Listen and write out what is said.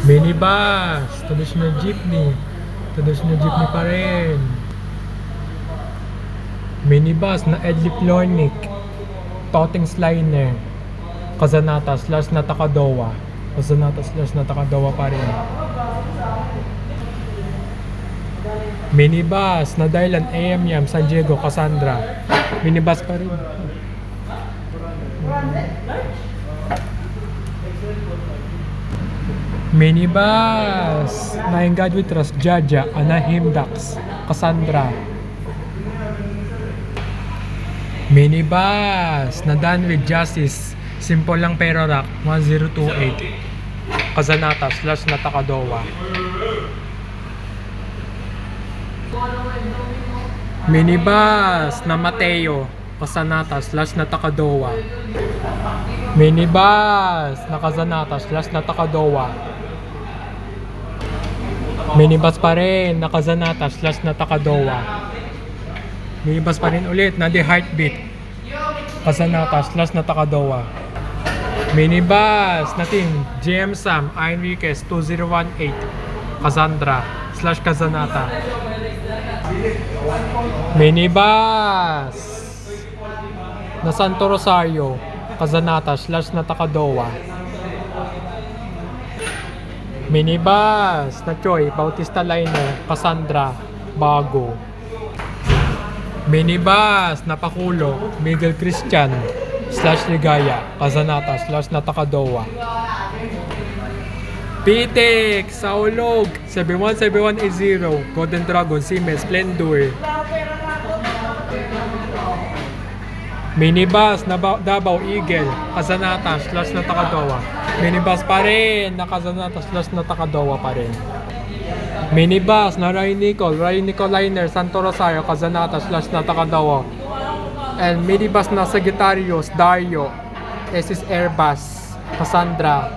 Minibus, traditional jeepney. Traditional jeepney pa rin. Minibus na Edlip Lornic. Toting Sliner. Kazanata / Natakadowa. Kazanata / Natakadowa pa rin. Minibus na Dylan AM San Diego Cassandra. Minibus pa rin. Minibus na God We Trust Jaja Anaheim Ducks Cassandra. Minibus na Done With Justice Simple Lang Pero Rock 1028 Kazanata / Natakadowa. Minibus na Mateo Kazanata / Natakadowa. Minibus na Kazanata / Natakadowa. Minibus pa rin na Kazanata / Natakadowa. Minibus pa rin ulit na The Heartbeat Kazanata / Natakadowa. Minibus na Team GM Sam Enriquez 2018 Cassandra / Kazanata. Minibus na Santo Rosario Kazanata / Natakadowa. Minibus na Choi Bautista Liner Cassandra Bago. Minibus na Pakulo Miguel Christian / Ligaya Kazanata / Natakadowa. Pitik Saulog 717180 Golden Dragon Siemens Splendor. Minibus na Davao Eagle Kazanata / Natakadowa. Minibus pa rin na Kazanata / Natakadowa pa rin. Minibus na Ray Nicol Liner Santo Rosario Kazanata / Natakadowa. And minibus na Sagittarius Dario SS Airbus Cassandra